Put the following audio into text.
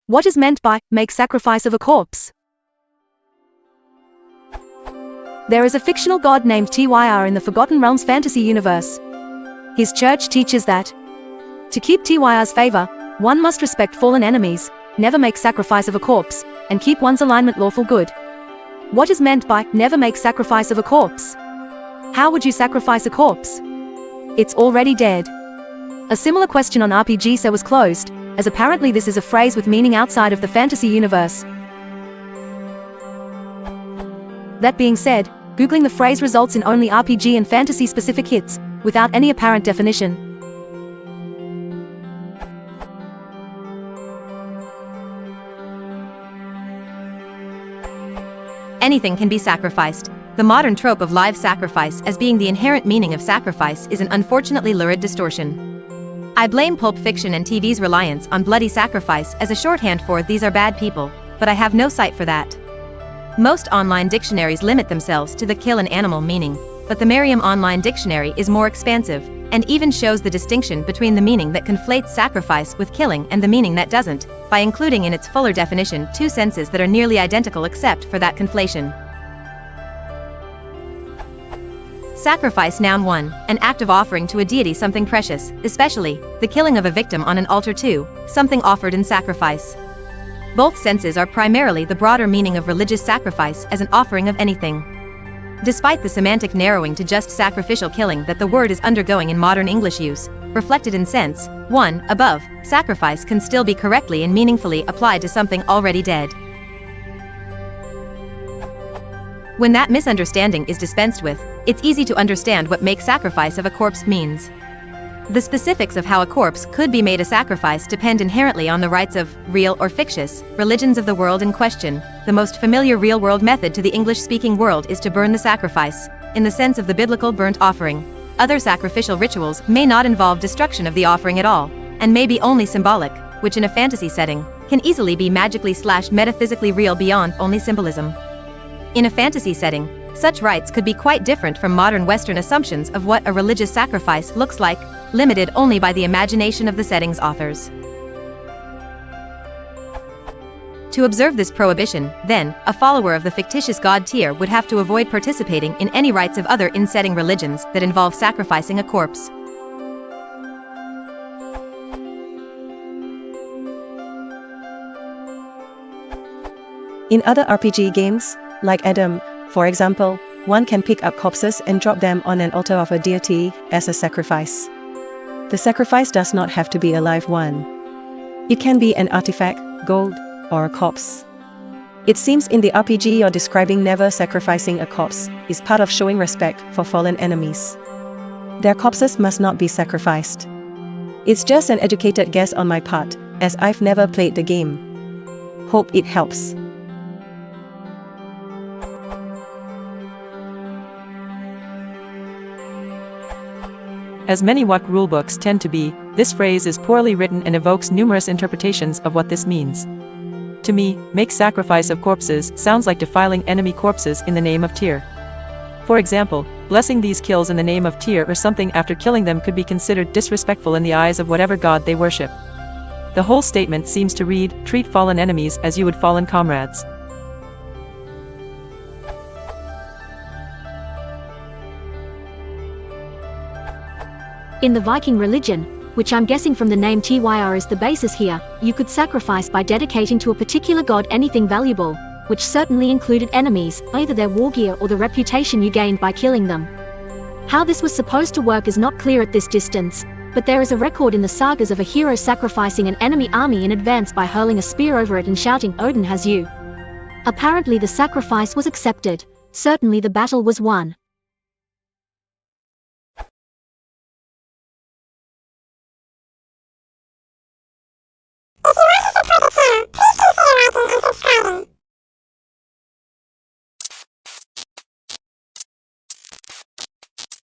What is meant by make sacrifice of a corpse? There is a fictional god named Tyr in the Forgotten Realms fantasy universe. His church teaches that to keep Tyr's favor, one must respect fallen enemies, never make sacrifice of a corpse, and keep one's alignment lawful good. What is meant by never make sacrifice of a corpse? How would you sacrifice a corpse? It's already dead. A similar question on RPG was closed, as apparently this is a phrase with meaning outside of the fantasy universe. That being said, Googling the phrase results in only RPG and fantasy specific hits, without any apparent definition. Anything can be sacrificed. The modern trope of live sacrifice as being the inherent meaning of sacrifice is an unfortunately lurid distortion. I blame pulp fiction and TV's reliance on bloody sacrifice as a shorthand for these are bad people, but I have no sight for that. Most online dictionaries limit themselves to the kill an animal meaning, but the Merriam Online Dictionary is more expansive, and even shows the distinction between the meaning that conflates sacrifice with killing and the meaning that doesn't, by including in its fuller definition two senses that are nearly identical except for that conflation. Sacrifice. Noun 1, an act of offering to a deity something precious, especially, the killing of a victim on an altar. 2, something offered in sacrifice. Both senses are primarily the broader meaning of religious sacrifice as an offering of anything. Despite the semantic narrowing to just sacrificial killing that the word is undergoing in modern English use, reflected in sense 1 above, sacrifice can still be correctly and meaningfully applied to something already dead. When that misunderstanding is dispensed with, it's easy to understand what make sacrifice of a corpse means. The specifics of how a corpse could be made a sacrifice depend inherently on the rites of, real or fictitious, religions of the world in question. The most familiar real-world method to the English-speaking world is to burn the sacrifice, in the sense of the biblical burnt offering. Other sacrificial rituals may not involve destruction of the offering at all, and may be only symbolic, which in a fantasy setting, can easily be magically/metaphysically real beyond only symbolism. In a fantasy setting, such rites could be quite different from modern Western assumptions of what a religious sacrifice looks like, limited only by the imagination of the setting's authors. To observe this prohibition, then, a follower of the fictitious god Tyr would have to avoid participating in any rites of other in-setting religions that involve sacrificing a corpse. In other RPG games, like Adam, for example, one can pick up corpses and drop them on an altar of a deity as a sacrifice. The sacrifice does not have to be a live one. It can be an artifact, gold, or a corpse. It seems in the RPG you're describing never sacrificing a corpse is part of showing respect for fallen enemies. Their corpses must not be sacrificed. It's just an educated guess on my part, as I've never played the game. Hope it helps. As many WoC rulebooks tend to be, this phrase is poorly written and evokes numerous interpretations of what this means. To me, make sacrifice of corpses sounds like defiling enemy corpses in the name of Tyr. For example, blessing these kills in the name of Tyr or something after killing them could be considered disrespectful in the eyes of whatever god they worship. The whole statement seems to read, treat fallen enemies as you would fallen comrades. In the Viking religion, which I'm guessing from the name Tyr is the basis here, you could sacrifice by dedicating to a particular god anything valuable, which certainly included enemies, either their war gear or the reputation you gained by killing them. How this was supposed to work is not clear at this distance, but there is a record in the sagas of a hero sacrificing an enemy army in advance by hurling a spear over it and shouting, "Odin has you." Apparently the sacrifice was accepted. Certainly the battle was won.